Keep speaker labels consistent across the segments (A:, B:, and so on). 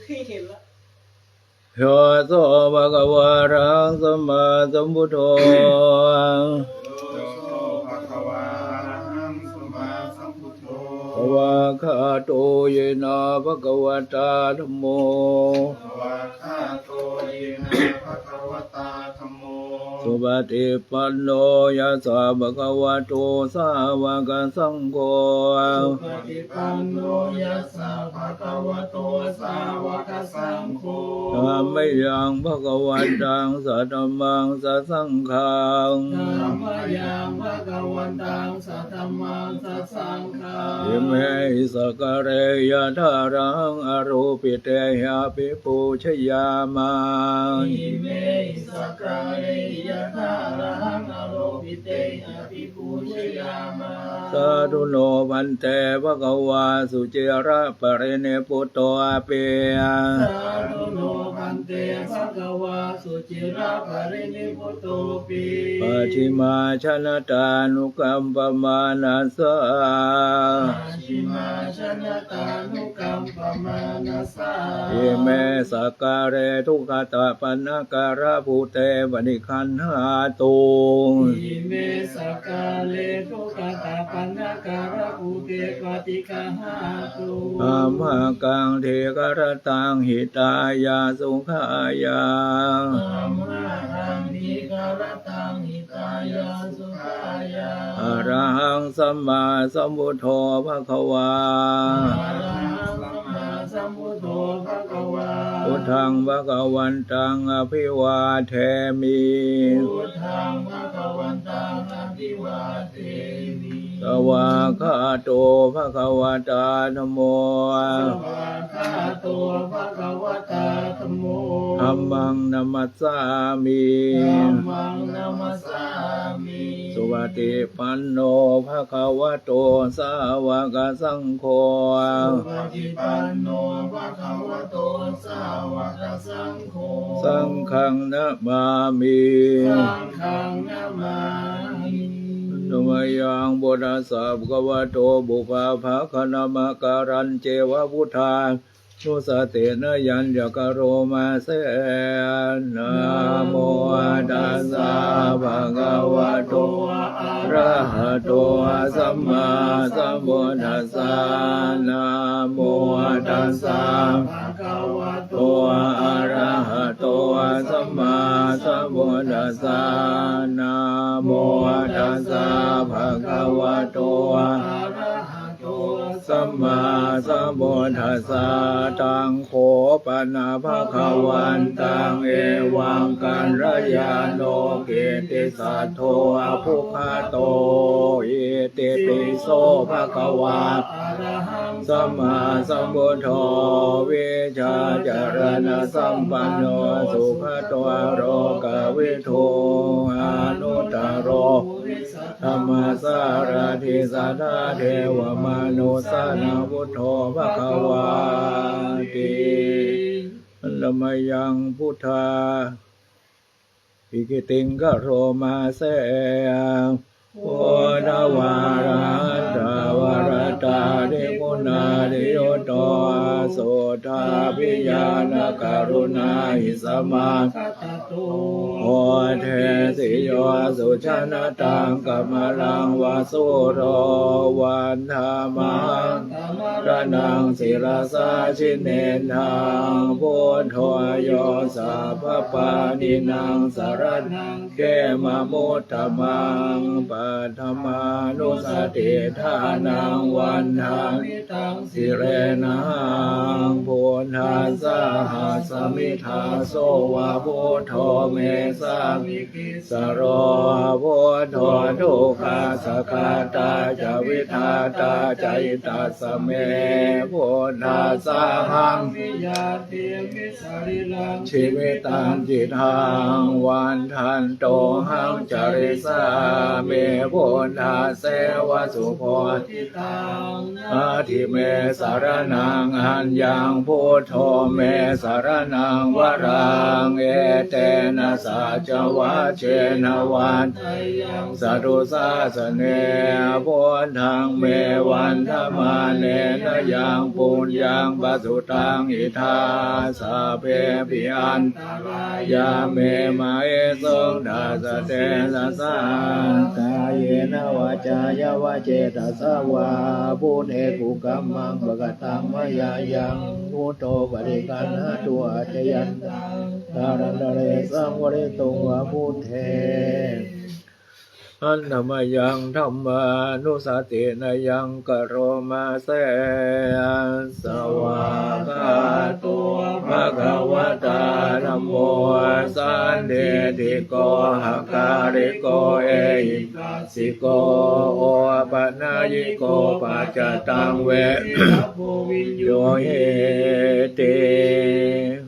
A: เห็นแล้ว
B: โยโสภะคะวะอะระหังสัมมาสัมพุทโธภวะคาโตเยนะภะคะวะตาธัมโมสุปฏิปันโนยัสสะภะคะวะโตสาวกสังโฆ
A: สุปฏิปันโนยัสสะภะคะวะโตสาวกสังโฆ
B: ธัมมยังภะคะวันตังสัทธัมมังสัทสังฆัง
A: ธัมมยังภะคะวันตังสัทธัมมังสัทสังฆัง
B: อิเมหิสกะเรยะทารังอรูปิเตหะปิปูชยามา
A: อิเมหิสกะเรยะทารังอโรปิเตหะปิปูชยามา
B: สาธุโนพันเตภะคะวาสุจิระปะเรเนปุตโตอาเปย
A: สาธุโนพันเตภะคะวาสุจิระปะรินิพุตโตปิ
B: ปัจฉิมาชนะตานุกัมปมานัสสะ
A: ปัจฉิมาชนะตานุกัมปมานัสสะ
B: อิเมสักการเรทุกขตาปนาการะภูเตวนิคันหาตุ
A: อิเมสักกาเลทุกขตาปันนาการะภูเตปฏิกาหาตุ
B: อามากังเทกรตังหิตายาสุขายา
A: อามารังนิการตังหิตายาสุขายา
B: อะระหังสัมมาสัมพุทโธภะคะวา
A: อะระหังสัมมาสัมพุทโธภะคะวา
B: พุทธังภะคะวันตังอภิวาเทมิ
A: พุทธังภะคะวันตังอภิวาเทมิ
B: สวากขาโตภะคะวะตาธัมโม
A: สวากขาโตภะคะวะตาธัมโม
B: ธัมมังนัมมัสสามิ
A: ธัมมังนัมมัสสามิ
B: สุปฏิปันโนภะคะวะโตสาวกสังโฆ
A: สุปฏิปันโนภะคะวะโตสาวกสังโฆ
B: สังฆังนะมามิ
A: สังฆังนะมามิ
B: นมยังบุตสสะภะคะวะโตบุปผาคณมการันเจวะพุทธานุสตินะยัญญกโรมาเสนะโมตัสสะภะคะวะโตอะระหะโตสัมมาสัมพุทธัสสะนะโมตัสสะ
A: ภะคะวะโต
B: อะระหะโตสัมมาสัมพุทธัสสะนะโมตัสสะภะคะวะโตอะระหะโตสัมมาสัมพุทธัสสะตังโขปนะภะคะวันตังเอวังกัลยาโนเกติสัทโธอภุคาโตอิติปิโสภะคะวะ
A: อะระหัง
B: สัมมาสัมพุทโธวิชาจารณะสัมปันโนสุขโตโรกวิทูอนุตตโรธรรมสารถิสัทธาเทวมนุสานาพุทโธภะคะวาติละมยังพุทธาอิกิติงกะโรมาเสโอดาวาระตาวรตาเดมุนาเดโยโตโสทาปิยานการุณาหิสมา
A: คัตโต
B: โอเทสิโยสุชนะตังกัมลังวาสุโรวันธามังระนังศิรสาชิเนนังพุทโธโยสัพพปานินังสารนังเกมมุตตมังปัทมานุสติทานังวันทามิตังสิเรนังพุทธัสสะหัสมิทาโสวะพุทโธเมสามิกิสโรพุทโธทุกขาสกาตาจวิทาตาใจตัสเมพุทธัสสะหัง
A: วิยาติมิสริลัง
B: ชีวิตังจิตังวันทันโตหังจริสาเมพุทธัสเสวะสุโพธิ
A: ตัง
B: อาทิเมสารนังอัญญ ยังพุทโธเมสรณังวรังเอเตนะสัจวัชเชนะวันสตุสาสเนพุทธังเมวันธมาเนนะยังปุญญังปัสสุตังอิทาสะเพปิอันตรายาเมมาเอสงทัสสะเตนะสากายเนวาจายวาเจตสาวาปุเนกุกัมมังปะกตังมยายังพุทโธปริกันหตัวจยันตังการันเรสังวริตุงวะพุทเทอันนามยังธรรมานุสตินายังกโรมาเสสวากาโตภะคะวะตาธัมโมสันเดติโกหะการิโกเอหิปัสสิโกโอปะนายิโกปัจจตังเวโยเหติ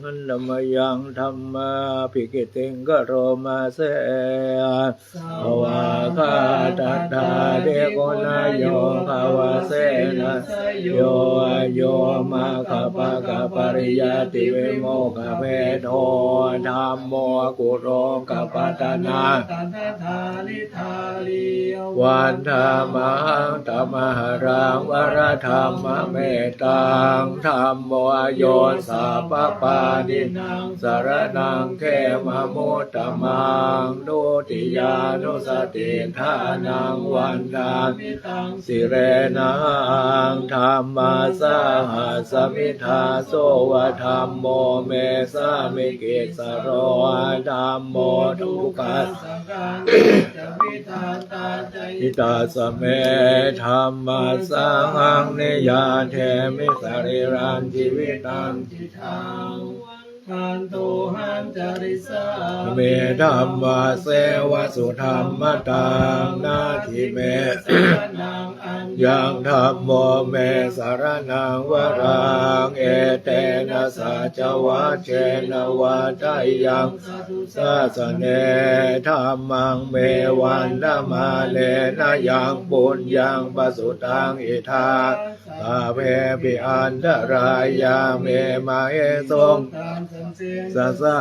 B: อันนามยังธรรมาภิกติงกโรมาเสสวาคาตัตถาเดโกนายโยภาวะเสนะโยโยมาคปะกะปริยติวิโมกขเวโทธัมโมกุโรกัปปตนาวันธรรมังธรรมหรังวรธรรมเมตังธัมโมโยสัพพปานินังสรณังเขมมุตตมังดุติยานุสติทานังวันดามิตังสิเรนังธรรมาสหัสมิทาโสวะธรรมโมเมสามิกิสโรธรรมโมทุกขัสสะอิตาสเมธรรมาสังนิยาเทมิสริรันจิวิตังจิตังขันโตหันจริสาเมธัมมาเสวะสุธรรมตังนาทิเมยังธัมโมเมสารนังวรังเอเตนะสัจวัชเชนะวัฏยังสาสเนธัมมังเมวันธมาเลนะยังปุญญังปัสสุตังอิทาสาเพปิอันตรายาเมมาเอสงสัสสะ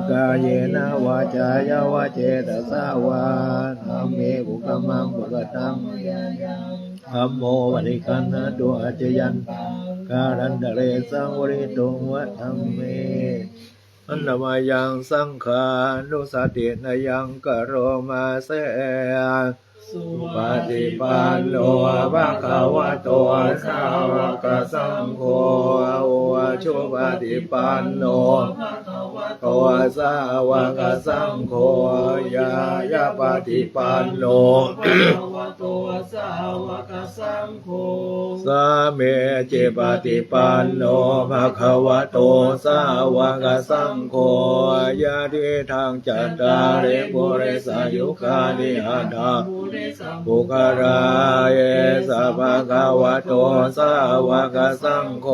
B: กายเนวาจายวาเจตสาวาธัมเมกุกัมมังปะกตังธัมโมวริกันหตัวอจยันตังการันเรสังวริตุงวะธัมเมอันนามยังสังขานุสตินายังกโรมาเสสุปฏิปันโนภะคะวะโตสาวกสังโฆชุปฏิปันโนภะคะวะโตสาวกสังโฆยายาปฏิปันโนภะคะวะโตสาวกสังโฆสาเมจิปฏิปันโนภะคะวะโตสาวกสังโฆยะทิทางจัตตาริปุริสายุคานิอัตถาปุคาราเยสัพพะคะวะโตสาวกสังโฆ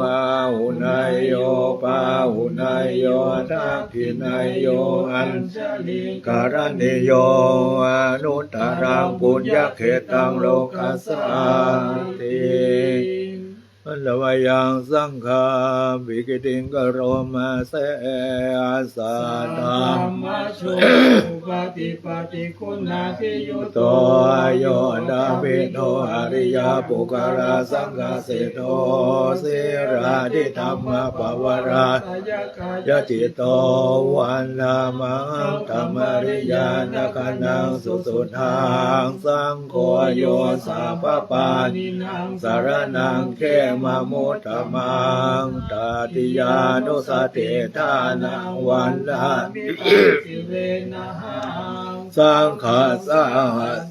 B: อาหุนายโยปาหุนายโยทักขินายโยอัญชลิการณิโยอนุตตรังปุญญเขตังโลกัสสาติอัลวายังสังฆาภิกติงกโรมาเสอาสาตัมมาโชปฏิปฏิคุณาภิยุโตโยดาภิโตอริยปุคาราสังฆเสโตสิราธิธรรมปวารา ยะจิตโตวันนามังธรรมริยานขันนังสุสุทังสังโฆโยสัพพปานินังสารนังเขมมุตตมังตติยานุสติทานังวันนามิสิเวนะหังสังฆาสหัส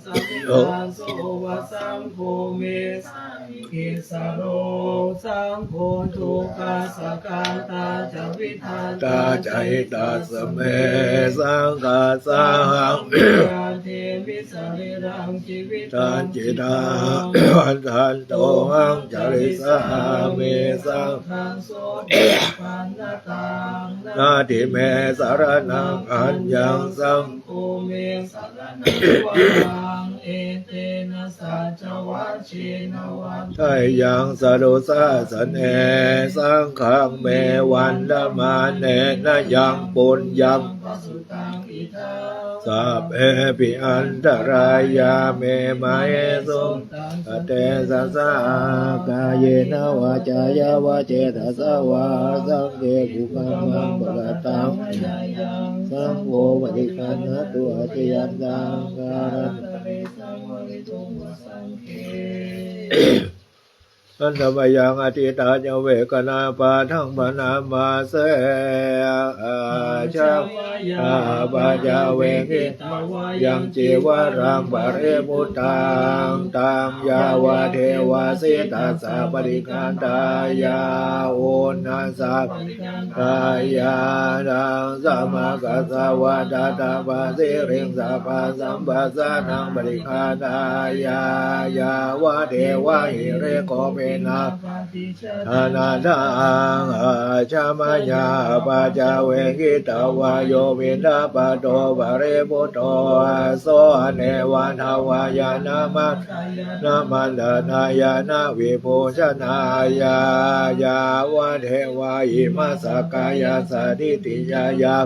B: โยโสวะสังโฆเมสังกิสโรสังโฆทุกขสักาตาจวิทาตาใจตาสเมสังฆาสหังเทวิสริรังจิวิตาจิตาวันทันโตหังจริสาเมสังฆังโสปันนตังนาทิเมสารนังอัญญังสังโฆเมสารนังวัง
A: เอเตนะสัจวัชชินวัต
B: ไทยังสรุสาสเนสังฆังเมวันดมาเนนะยังปุญญัง
A: ปสุตังอิทัง
B: สัพเพปิอันตรายาเมมาเอสุอเตสัสสะกายเนวาจายาวาเจตสาวาสังเกกุกังมังปะกตังสังโฆปฏิคันหตุอาจยันตังการัน อันธรรมยังอธิตาญเวกนาปาทังปนามาเสชาปาจาเวกิยังจีวรังปะเรมุตังตังยาวะเทวาสิตัสสะปริการตายาโอนัสสะกายานังสัมมากัสสะวะตาตาปะสิริงสัพพะสัมปัสสะนังปริการตายายาวะเทวะหิเรโกเมนะอานาทังอาชามายาปาจาเวกิตาวาโยวินดาปะโตปะเรปุโตโสเนวันทวายานามานามันดานายานาวิภูชนายายาวะเทวาหิมาสกายาสถิติยายา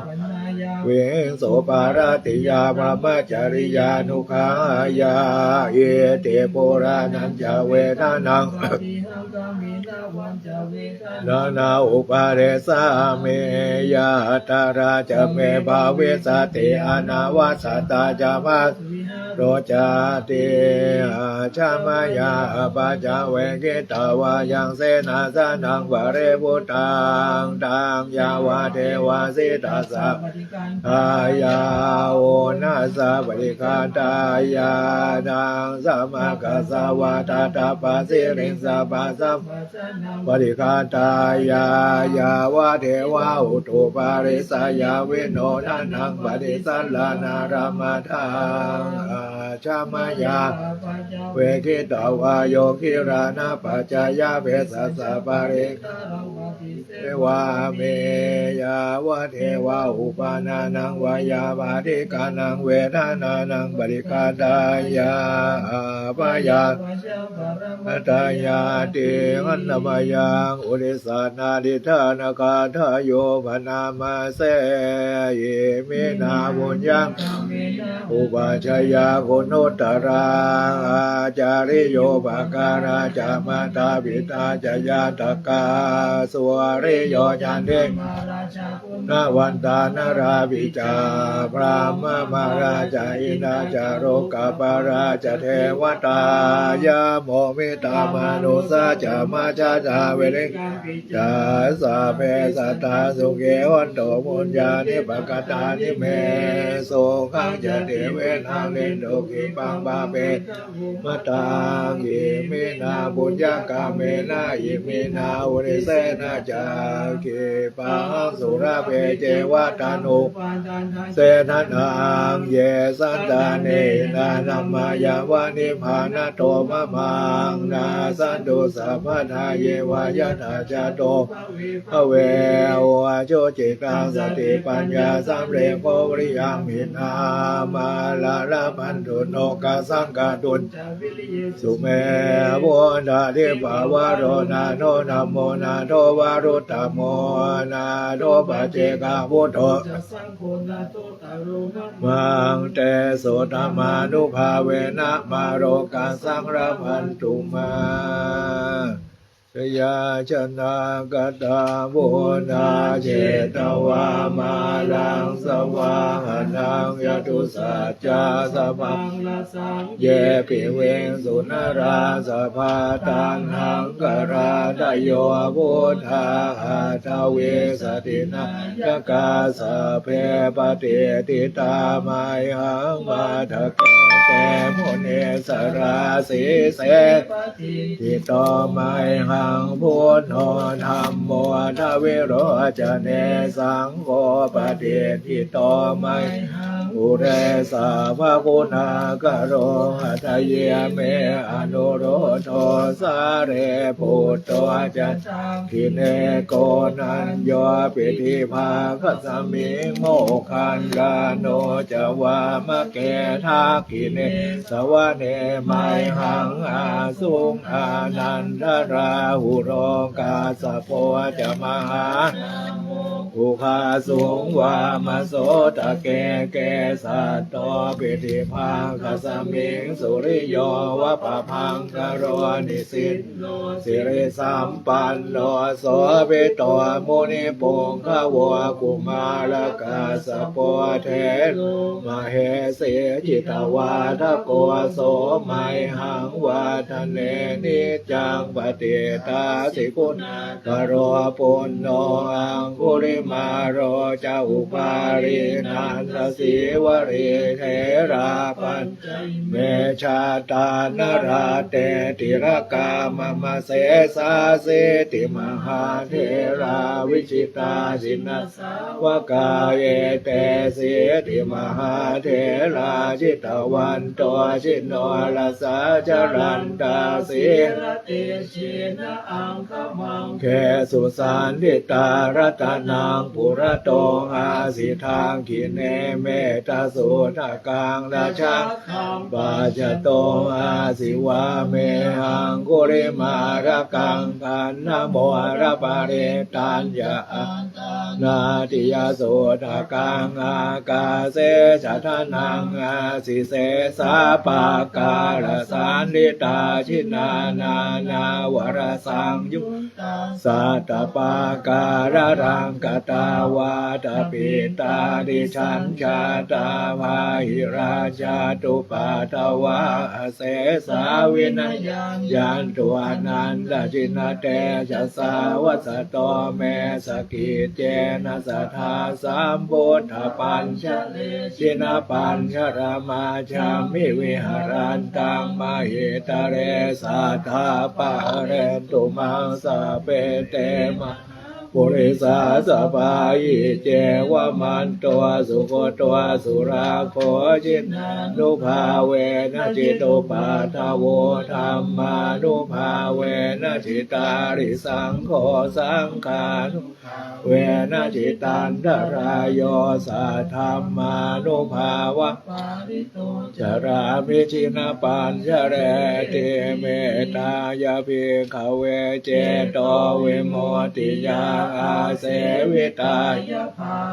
B: เวงโสปาราติยาพระมจริยานุขายาเอเตโปรานัญจเวทานังนานาอุปาเรสาเมยาตาราจะเมภาเวสติอนาวาสตาจามาโรจาติอาชามายาปาจาเวกิตาวายังเสนาสนังวะเรพุตังตังยาวาเทวาสิตัสสะอายาโอนาสะปริคาตายานังสัมมากัสสะวะตาตาปะสิริงสัพพะสัมปริคาตายายาวะเทวาอุตุปาริสายาวิโนทันนังปฏิสัลลานารามทังอาชามายาเวกิตาวาโยคิรานาปัจจายาเวสัสสะปาริเทวาเมยาวะเทวาอุปานานังวายาบาทิกานังเวทานานังปริคาตายาปายาตายาติอันนมยังอุริสานาดิธานากาทาโยภนามาเสยเมนาบุญยังอุปาชยาโคโนตรังอาจาริโยภาการาจามาตาปิตาจยาตกาสวริโยจันเทนาวันตานาราวิจาพระมมาราจาอินาจาโรกาปาราจเทวตายาโมมิตามนุสาจามาจาจาเวริจาสาเปสัตตาสุเกวันโตมุญญานิปกตานิเมโสขังจะเทเวนังเลนโดกิปังบาเปมตังยิมินาบุญญากาเมนายิมินาอุริเสนาจาคิปังสุราเปเจวตานุเสนานังเยสันตาเนนานัมมายาวานิพานาโตมะมังนาสันตุสัพพทาเยวายะนาจาโตภเวโอโชจิตังสติปัญญาสัมเรโกวริยังมินามาลาลาพันตุโนกาสังกาตุนสุเมโวนาเทปาวารนาโนนะโมนาโทวารุตโมนาโทปัจเจกาพุทโธมังเตโสธรรมานุภาเวนะมาโรกาสังระพันตุมาชยาชนะกตาบุนาเจตวามาลังสว่างนังยตุสัจจาสมังเยปิเวงสุนราสภาตันหังกราดโยพุทธาทาเวสตินายกาสเพปฏิติตามัยหังมาทะเกโมเนสราสีเสติโตมัยหังพุทโธธัมโมทวิโรจเนสังโฆปฏิทิโตมัยหัง อุเรสาภะกุณากโรหัตเยเมอนุโรโทสาเรปุตโตจัตขิเนโกนัญโยปิธิภาคสมิงโมคันลาโนจวามะเกทาขิเนสวะเนไมหังอาสุงอานันทราหุโรกาสโพจะมหาอุคาสุงวามโสตะเกเกสัตโตปิธิภาคสมิงสุริโยวะปะพังกโรนิสิตสิริสัมปันโนโสภิโตมุนิปุงขวะกุมารกาสโพเทมเหสีจิตวาทโกโสไมหังวาทเนนิจังปฏิตาสิกุณกโรปุณโนอังคุริมาโรจาอุปารินันทสีวริเทราปัญเมชาตานราเตติรกามมเสสาเสติมหาเทราวิชิตาสินัสวกาเยเตเสติมหาเทราจิตวันโตชิโนลสาจรันตาสีเตชินะอังคมังเขสุสานติตารัตนังปุระโตอาสิทางขิเนเมตสุทากังราชาปาจโตอาสิวาเมหังกุริมาระกังกันนโมระปะเรตัญญานาติยโสทากังอากาเสชะทานังอาสิเสสาปาการสันติตาชินานานาวรสังยุตสัตตปาการะรังกตาวาตปิตาดิฉันชาตาภาหิราชาตุปาตวะเสสาวินัยยันตุอนันตจินเตชะสาวัสโตเมสกิเจนะสัทธาสัมพุทธปัญชชินปัญชรามาชามิวิหารันตังมหิตเรสัทธาปะเรนตุมังสะเปเตมะปุริสาสปายเจวะมันตัวสุโคตัวสุราโคจินานุภาเวนะจิตุปาทโวธรรมานุภาเวนะจิตาริสังโฆสังขานุเวนะจิตันทรายโยสัทธรรมานุภาวะจารามิชินาปัญญเรติเมตายาภิกขเวเจโตวิโมติยาอาเสวิตายา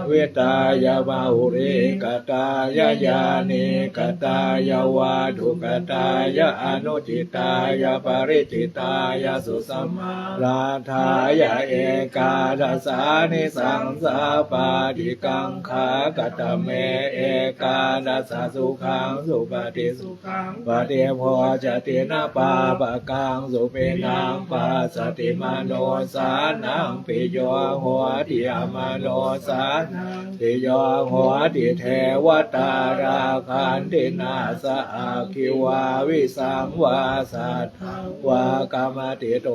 B: วิตายาบาหุริกตายายานิกตายาวาทุกตายาอนุจิตายาปริจิตายาสุสัมมาราธายาเอกาทัสสานิสังสาปาติกังขากตเมเอกาทัสสะสุขังสุปฏิสุขังปฏิโพจตินาปาปะกังสุเปนังปัสสติมโนสานังปิโยหัวติอมโนสานังปิโยหัวติเทวตาราคันตินาสะอาคิวาวิสังวาสัตวากามติโต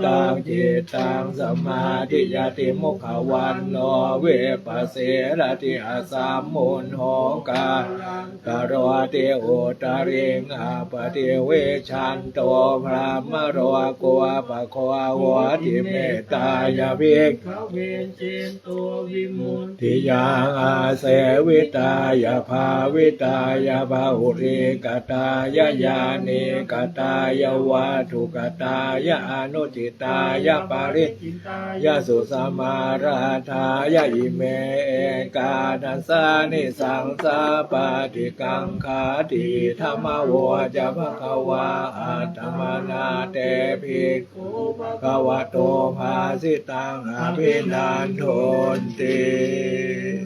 B: ตังจิตตังสมาธิยติมุขวันโนเวปัสเสรติอาสามมุนโหกากโรติโอตาริงอาปฏิเวชันโตพระมโรโกปะโควติเมตตายาภิกขเวเจนตัววิมุตติยังอาเสวิตายาภาวิตายาภาหุริกตายายานิกตายาวาทุกตายาอนุจิตายาปาริจิตายาสุสมาราธายาอิเมเอกาทัสสานิสังสาปาติกังขาติธรรมโวจะภควาอัตถมนาเตภิกขุภควโตภาสิตังอภินันโทติ